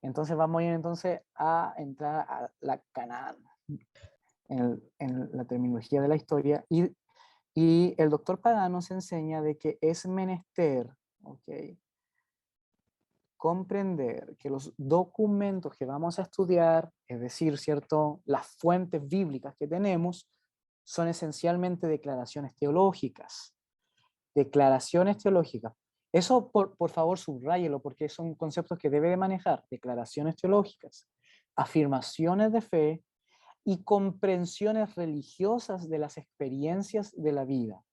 Entonces vamos a ir entonces a entrar a la Canaán, en la terminología de la historia, y el doctor Pagano nos enseña de que es menester, ¿ok?, comprender que los documentos que vamos a estudiar, es decir, ¿cierto?, las fuentes bíblicas que tenemos, son esencialmente declaraciones teológicas. Declaraciones teológicas. Eso, por favor, subráyelo, porque son conceptos que debe de manejar. Declaraciones teológicas, afirmaciones de fe y comprensiones religiosas de las experiencias de la vida.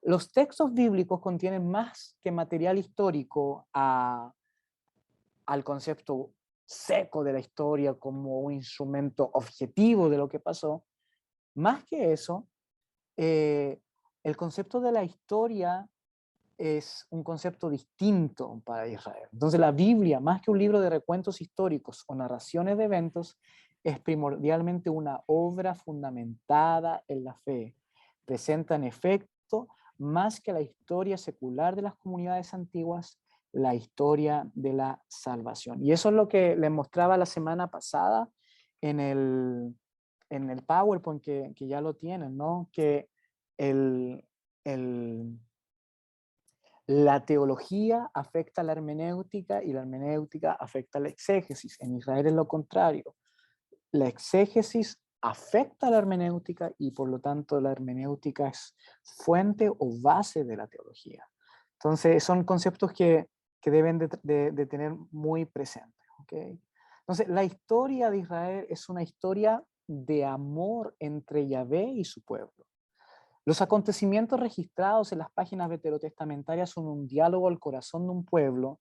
Los textos bíblicos contienen más que material histórico al concepto seco de la historia como un instrumento objetivo de lo que pasó. Más que eso, el concepto de la historia es un concepto distinto para Israel. Entonces la Biblia, más que un libro de recuentos históricos o narraciones de eventos, es primordialmente una obra fundamentada en la fe. Presenta en efecto, más que la historia secular de las comunidades antiguas, la historia de la salvación. Y eso es lo que les mostraba la semana pasada en el PowerPoint que ya lo tienen, ¿no? Que el, el la teología afecta a la hermenéutica y la hermenéutica afecta a la exégesis. En Israel es lo contrario. La exégesis afecta a la hermenéutica y por lo tanto la hermenéutica es fuente o base de la teología. Entonces son conceptos que deben de tener muy presentes. ¿Okay? Entonces la historia de Israel es una historia de amor entre Yahvé y su pueblo. Los acontecimientos registrados en las páginas veterotestamentarias son un diálogo al corazón de un pueblo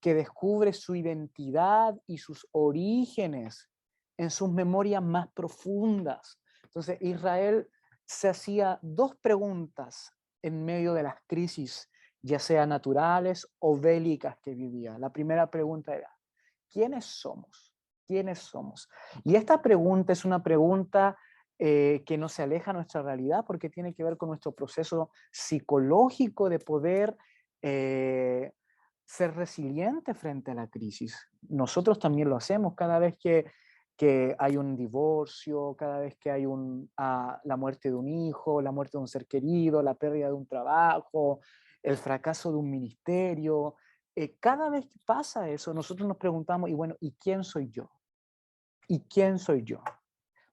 que descubre su identidad y sus orígenes en sus memorias más profundas. Entonces, Israel se hacía dos preguntas en medio de las crisis, ya sea naturales o bélicas que vivía. La primera pregunta era, ¿quiénes somos? ¿Quiénes somos? Y esta pregunta es una pregunta que no se aleja a nuestra realidad porque tiene que ver con nuestro proceso psicológico de poder ser resiliente frente a la crisis. Nosotros también lo hacemos cada vez que hay un divorcio, cada vez que hay la muerte de un hijo, la muerte de un ser querido, la pérdida de un trabajo, el fracaso de un ministerio. Cada vez que pasa eso, nosotros nos preguntamos, y bueno, ¿y quién soy yo? ¿Y quién soy yo?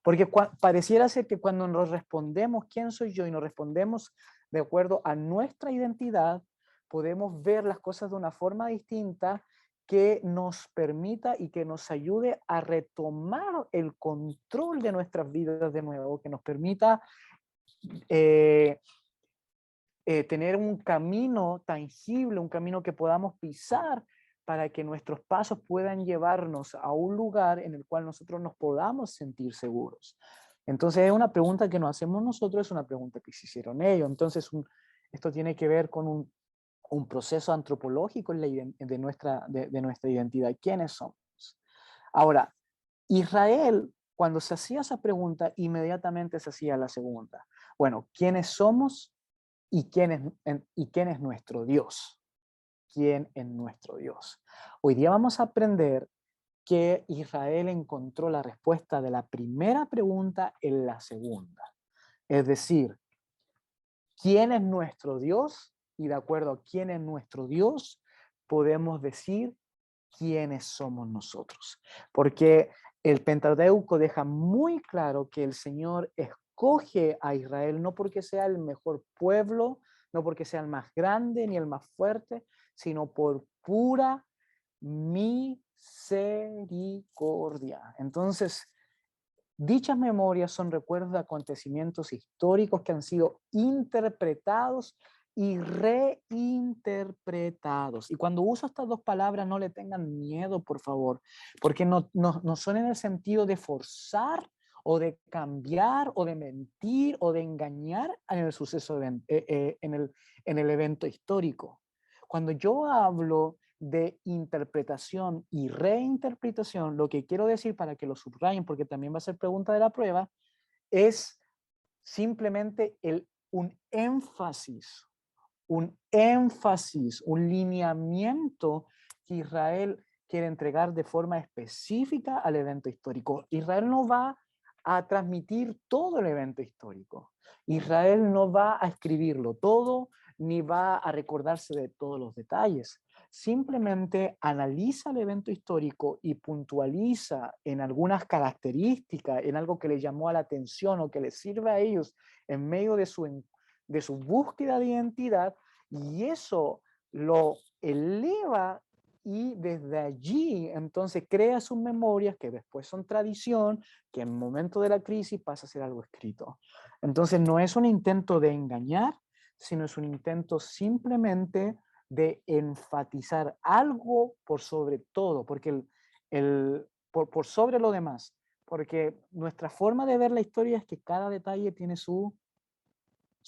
Porque pareciera ser que cuando nos respondemos quién soy yo y nos respondemos de acuerdo a nuestra identidad, podemos ver las cosas de una forma distinta que nos permita y que nos ayude a retomar el control de nuestras vidas de nuevo, que nos permita eh, tener un camino tangible, un camino que podamos pisar para que nuestros pasos puedan llevarnos a un lugar en el cual nosotros nos podamos sentir seguros. Entonces es una pregunta que nos hacemos nosotros, es una pregunta que se hicieron ellos. Entonces esto tiene que ver con un proceso antropológico de nuestra identidad. ¿Quiénes somos? Ahora, Israel, cuando se hacía esa pregunta, inmediatamente se hacía la segunda. Bueno, ¿quiénes somos? ¿Y quién es nuestro Dios? ¿Quién es nuestro Dios? Hoy día vamos a aprender que Israel encontró la respuesta de la primera pregunta en la segunda. Es decir, ¿quién es nuestro Dios? Y de acuerdo a quién es nuestro Dios, podemos decir quiénes somos nosotros. Porque el Pentateuco deja muy claro que el Señor escoge a Israel no porque sea el mejor pueblo, no porque sea el más grande ni el más fuerte, sino por pura misericordia. Entonces, dichas memorias son recuerdos de acontecimientos históricos que han sido interpretados y reinterpretados. Y cuando uso estas dos palabras, no le tengan miedo, por favor, porque no son en el sentido de forzar o de cambiar o de mentir o de engañar en el suceso, en el evento histórico. Cuando yo hablo de interpretación y reinterpretación, lo que quiero decir para que lo subrayen, porque también va a ser pregunta de la prueba, es simplemente un énfasis, un lineamiento que quiere entregar de forma específica al evento histórico. Israel no va a transmitir todo el evento histórico. Israel no va a escribirlo todo, ni va a recordarse de todos los detalles. Simplemente analiza el evento histórico y puntualiza en algunas características, en algo que les llamó a la atención o que les sirve a ellos en medio de su búsqueda de identidad, y eso lo eleva y desde allí entonces crea sus memorias que después son tradición, que en el momento de la crisis pasa a ser algo escrito. Entonces no es un intento de engañar, sino es un intento simplemente de enfatizar algo por sobre todo, porque por sobre lo demás, porque nuestra forma de ver la historia es que cada detalle tiene su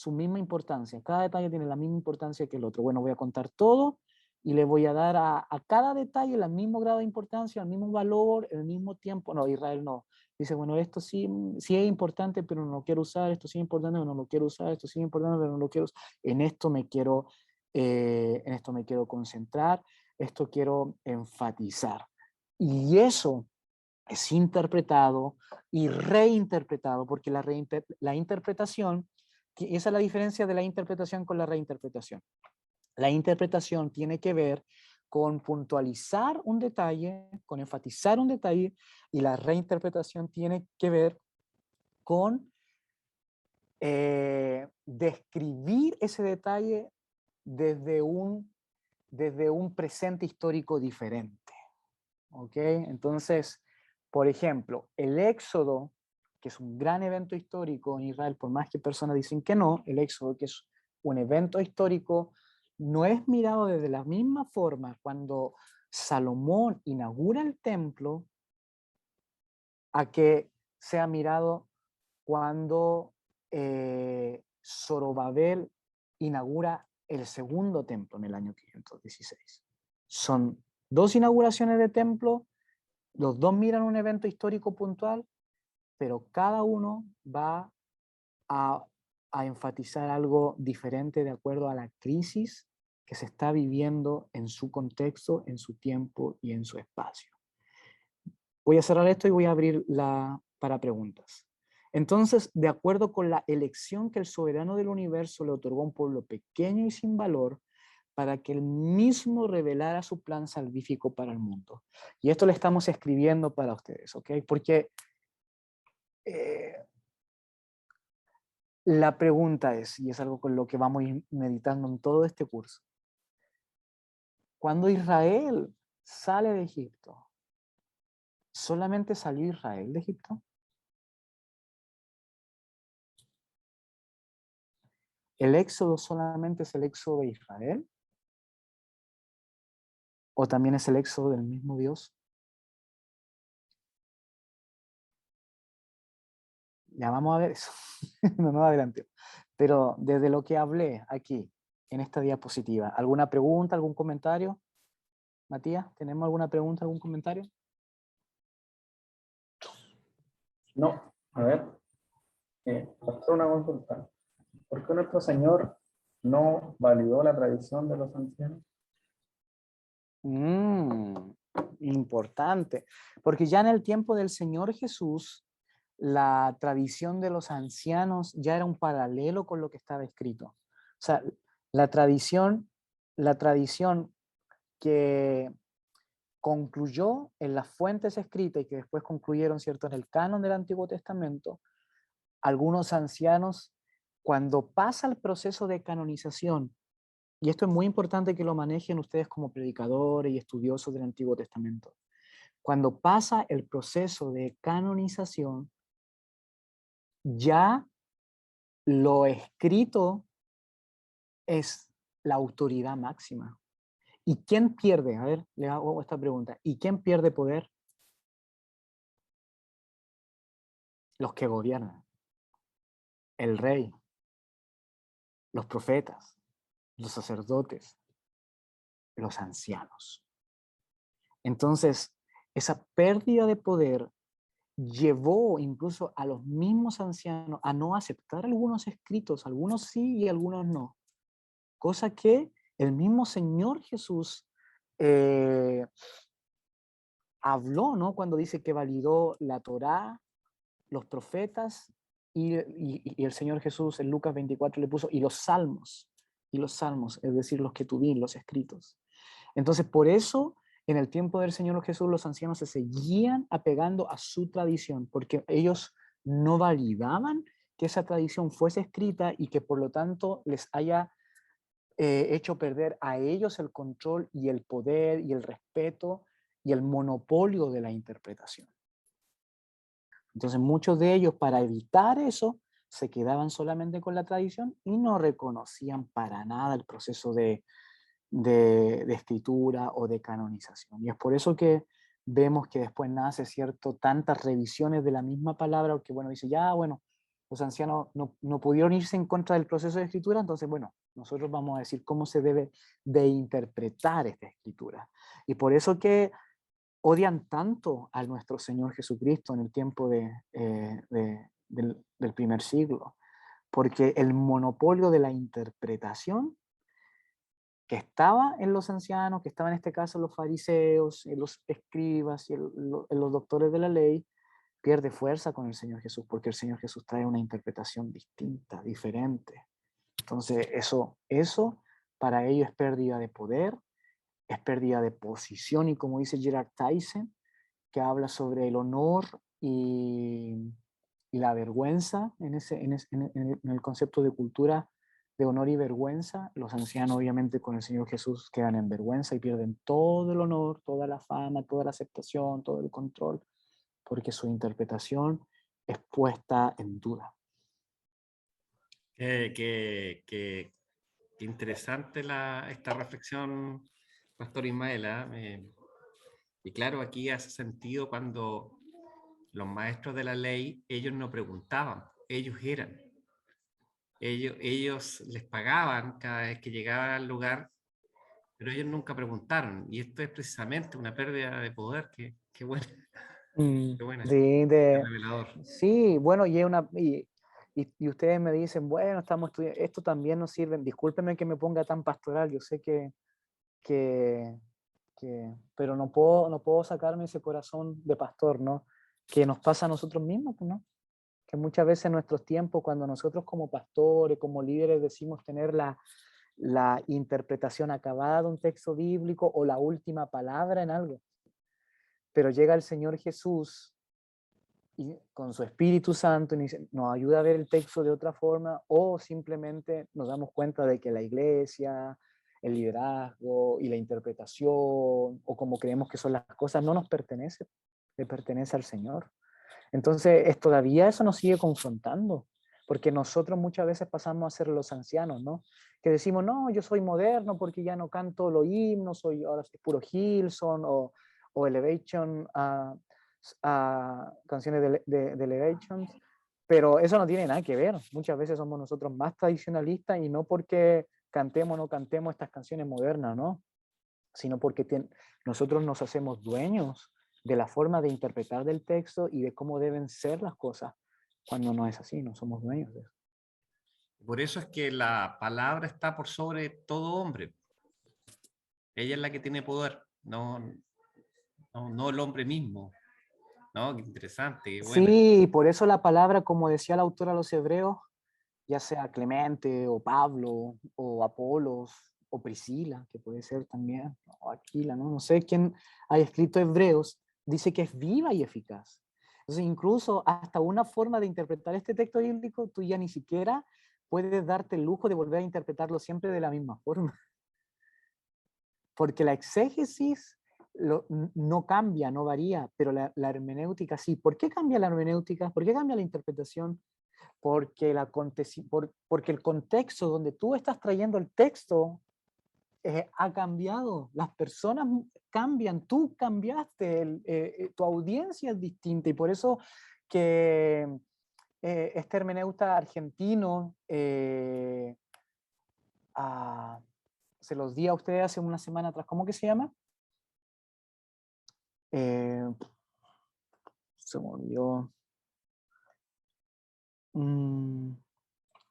misma importancia, cada detalle tiene la misma importancia que el otro. Bueno, voy a contar todo y le voy a dar a cada detalle el mismo grado de importancia, el mismo valor, el mismo tiempo. No, Israel no. Dice, bueno, esto sí, sí es importante, pero no lo quiero usar, esto sí es importante, pero no lo quiero usar, esto sí es importante, pero no lo quiero usar. En esto me quiero concentrar, esto quiero enfatizar. Y eso es interpretado y reinterpretado, porque la interpretación, esa es la diferencia de la interpretación con la reinterpretación. La interpretación tiene que ver con puntualizar un detalle, con enfatizar un detalle, y la reinterpretación tiene que ver con describir ese detalle desde un presente histórico diferente. ¿Ok? Entonces, por ejemplo, el Éxodo, que es un gran evento histórico en Israel, por más que personas dicen que no, el Éxodo, que es un evento histórico, no es mirado desde la misma forma cuando Salomón inaugura el templo a que sea mirado cuando Zorobabel inaugura el segundo templo en el año 516. Son dos inauguraciones de templo, los dos miran un evento histórico puntual, pero cada uno va a, a enfatizar algo diferente de acuerdo a la crisis que se está viviendo en su contexto, en su tiempo y en su espacio. Voy a cerrar esto y voy a abrir para preguntas. Entonces, de acuerdo con la elección que el soberano del universo le otorgó a un pueblo pequeño y sin valor, para que él mismo revelara su plan salvífico para el mundo. Y esto le estamos escribiendo para ustedes, ¿ok? Porque la pregunta es, y es algo con lo que vamos a ir meditando en todo este curso, cuando Israel sale de Egipto, ¿solamente salió Israel de Egipto? ¿El éxodo solamente es el éxodo de Israel? ¿O también es el éxodo del mismo Dios? Ya vamos a ver eso. No nos adelante. Pero desde lo que hablé aquí, en esta diapositiva, ¿alguna pregunta, algún comentario? Matías, ¿tenemos alguna pregunta, algún comentario? No, a ver, pastor, una consulta. ¿Por qué nuestro Señor no validó la tradición de los ancianos? Importante, porque ya en el tiempo del Señor Jesús, la tradición de los ancianos ya era un paralelo con lo que estaba escrito. O sea, la tradición que concluyó en las fuentes escritas y que después concluyeron, ¿cierto?, en el canon del Antiguo Testamento, algunos ancianos, cuando pasa el proceso de canonización, y esto es muy importante que lo manejen ustedes como predicadores y estudiosos del Antiguo Testamento, cuando pasa el proceso de canonización, ya lo escrito es la autoridad máxima. ¿Y quién pierde? A ver, le hago esta pregunta. ¿Y quién pierde poder? Los que gobiernan. El rey, los profetas, los sacerdotes, los ancianos. Entonces, esa pérdida de poder llevó incluso a los mismos ancianos a no aceptar algunos escritos, algunos sí y algunos no. Cosa que el mismo Señor Jesús habló, ¿no? Cuando dice que validó la Torá, los profetas y el Señor Jesús en Lucas 24 le puso y los salmos, es decir, los ketubín, los escritos. Entonces, por eso, en el tiempo del Señor Jesús, los ancianos se seguían apegando a su tradición, porque ellos no validaban que esa tradición fuese escrita y que por lo tanto les haya hecho perder a ellos el control y el poder y el respeto y el monopolio de la interpretación. Entonces muchos de ellos, para evitar eso, se quedaban solamente con la tradición y no reconocían para nada el proceso de escritura o de canonización. Y es por eso que vemos que después nace, ¿cierto?, tantas revisiones de la misma palabra, porque bueno, dice, ya, bueno, los ancianos no pudieron irse en contra del proceso de escritura, entonces, bueno, nosotros vamos a decir cómo se debe de interpretar esta escritura. Y por eso que odian tanto a nuestro Señor Jesucristo en el tiempo del primer siglo, porque el monopolio de la interpretación que estaba en los ancianos, que estaba en este caso en los fariseos, en los escribas y en los doctores de la ley, pierde fuerza con el Señor Jesús, porque el Señor Jesús trae una interpretación distinta, diferente. Entonces eso para ellos es pérdida de poder, es pérdida de posición, y como dice Gerard Tyson, que habla sobre el honor y la vergüenza en el concepto de cultura de honor y vergüenza. Los ancianos obviamente con el Señor Jesús quedan en vergüenza y pierden todo el honor, toda la fama, toda la aceptación, todo el control, porque su interpretación es puesta en duda. Qué interesante esta reflexión, Pastor Ismael. Y claro, aquí hace sentido cuando los maestros de la ley, ellos no preguntaban, ellos eran. Ellos les pagaban cada vez que llegaban al lugar, pero ellos nunca preguntaron. Y esto es precisamente una pérdida de poder. Qué buena. Qué buena. Sí, Qué revelador. sí, bueno, y ustedes me dicen, bueno, estamos estudiando, esto también nos sirve, discúlpenme que me ponga tan pastoral, yo sé pero no puedo sacarme ese corazón de pastor, ¿no? Que nos pasa a nosotros mismos, ¿no? Que muchas veces en nuestros tiempos, cuando nosotros como pastores, como líderes decimos tener la interpretación acabada de un texto bíblico o la última palabra en algo, pero llega el Señor Jesús y con su Espíritu Santo nos ayuda a ver el texto de otra forma, o simplemente nos damos cuenta de que la iglesia, el liderazgo y la interpretación, o como creemos que son las cosas, no nos pertenece, le pertenece al Señor. Entonces, todavía eso nos sigue confrontando, porque nosotros muchas veces pasamos a ser los ancianos, ¿no? Que decimos, no, yo soy moderno porque ya no canto los himnos, ahora soy puro Hillsong o Elevation, canciones de Elevation, pero eso no tiene nada que ver. Muchas veces somos nosotros más tradicionalistas y no porque cantemos o no cantemos estas canciones modernas, ¿no? Sino porque nosotros nos hacemos dueños de la forma de interpretar del texto y de cómo deben ser las cosas, cuando no es así, no somos dueños de eso. Por eso es que la palabra está por sobre todo hombre. Ella es la que tiene poder, no el hombre mismo. ¿No? Qué interesante, qué buena. Sí, por eso la palabra, como decía la autora a los hebreos, ya sea Clemente o Pablo o Apolos o Priscila, que puede ser también, o Aquila, ¿no? No sé quién haya escrito Hebreos, dice que es viva y eficaz. Entonces, incluso hasta una forma de interpretar este texto bíblico, tú ya ni siquiera puedes darte el lujo de volver a interpretarlo siempre de la misma forma. Porque la exégesis no cambia, no varía, pero la hermenéutica sí. ¿Por qué cambia la hermenéutica? ¿Por qué cambia la interpretación? Porque el contexto donde tú estás trayendo el texto ha cambiado. Las personas cambian, tú cambiaste, tu audiencia es distinta, y por eso que este hermeneuta argentino, se los di a ustedes hace una semana atrás, ¿cómo que se llama? Se me olvidó.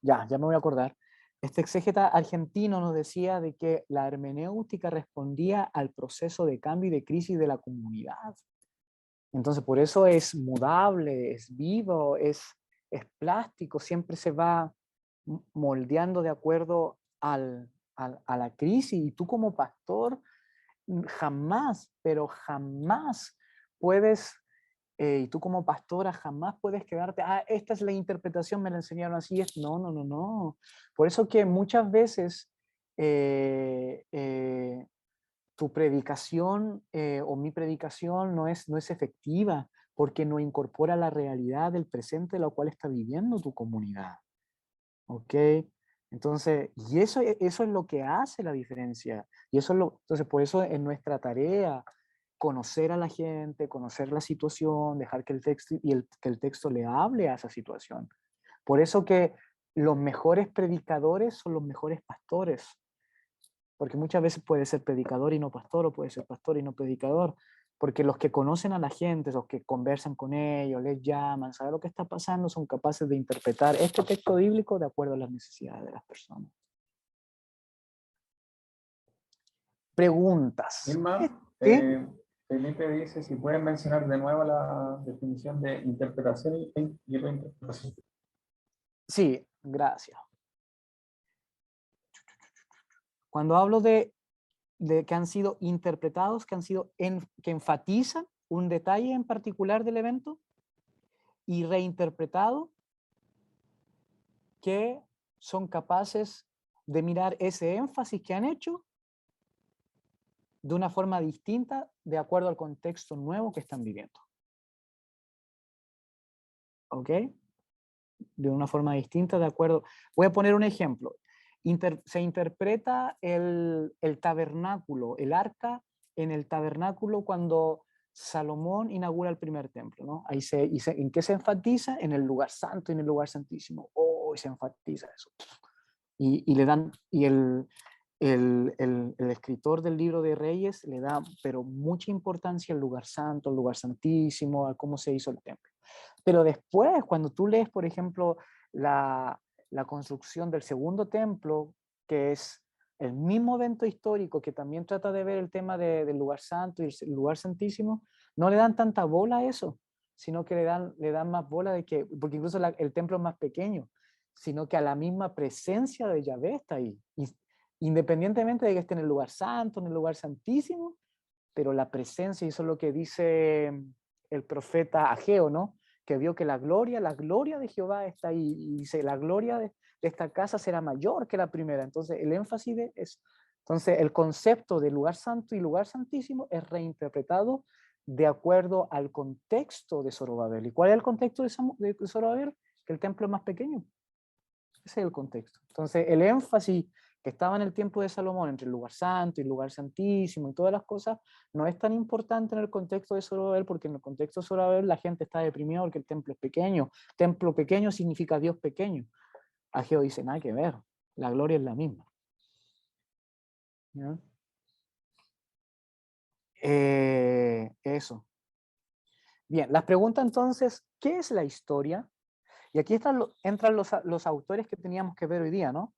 Ya me voy a acordar. Este exégeta argentino nos decía de que la hermenéutica respondía al proceso de cambio y de crisis de la comunidad. Entonces, por eso es mudable, es vivo, es plástico, siempre se va moldeando de acuerdo a la crisis. Y tú como pastor, jamás, pero jamás puedes, y tú como pastora jamás puedes quedarte, esta es la interpretación, me la enseñaron así. No, no, no, no. Por eso que muchas veces tu predicación o mi predicación no es efectiva porque no incorpora la realidad del presente de la cual está viviendo tu comunidad. ¿Ok? Entonces, y eso es lo que hace la diferencia. Y eso entonces, por eso es nuestra tarea conocer a la gente, conocer la situación, dejar que el texto, que el texto le hable a esa situación. Por eso que los mejores predicadores son los mejores pastores. Porque muchas veces puede ser predicador y no pastor, o puede ser pastor y no predicador, porque los que conocen a la gente, los que conversan con ellos, les llaman, saben lo que está pasando, son capaces de interpretar este texto bíblico de acuerdo a las necesidades de las personas. Preguntas. Irma, ¿Sí? Felipe dice si pueden mencionar de nuevo la definición de interpretación y reinterpretación. Sí, gracias. Cuando hablo de que han sido interpretados, que enfatizan un detalle en particular del evento, y reinterpretado, que son capaces de mirar ese énfasis que han hecho de una forma distinta de acuerdo al contexto nuevo que están viviendo. ¿Ok? De una forma distinta de acuerdo. Voy a poner un ejemplo. Se interpreta el tabernáculo, el arca en el tabernáculo cuando Salomón inaugura el primer templo, ¿no? ¿En qué se enfatiza? En el lugar santo y en el lugar santísimo. Oh, se enfatiza eso. Y le dan, y el escritor del libro de Reyes le da, pero mucha importancia al lugar santo, al lugar santísimo, a cómo se hizo el templo. Pero después, cuando tú lees, por ejemplo, la construcción del segundo templo, que es el mismo evento histórico que también trata de ver el tema del lugar santo y el lugar santísimo, no le dan tanta bola a eso, sino que le dan más bola de que, porque incluso el templo es más pequeño, sino que a la misma presencia de Yahvé está ahí. Y, independientemente de que esté en el lugar santo, en el lugar santísimo, pero la presencia, y eso es lo que dice el profeta Ageo, ¿no? Que vio que la gloria de Jehová está ahí, y dice, la gloria de esta casa será mayor que la primera. Entonces, el énfasis de eso. Entonces, el concepto de lugar santo y lugar santísimo es reinterpretado de acuerdo al contexto de Zorobabel. ¿Y cuál es el contexto de Zorobabel? Que el templo es más pequeño. Ese es el contexto. Entonces, el énfasis que estaba en el tiempo de Salomón entre el lugar santo y el lugar santísimo y todas las cosas, no es tan importante en el contexto de Zorobabel, porque en el contexto de Zorobabel la gente está deprimida porque el templo es pequeño. Templo pequeño significa Dios pequeño. Ageo dice, nada que ver, la gloria es la misma. ¿Ya? Eso. Bien, las preguntas entonces, ¿qué es la historia? Y aquí entran los autores que teníamos que ver hoy día, ¿no?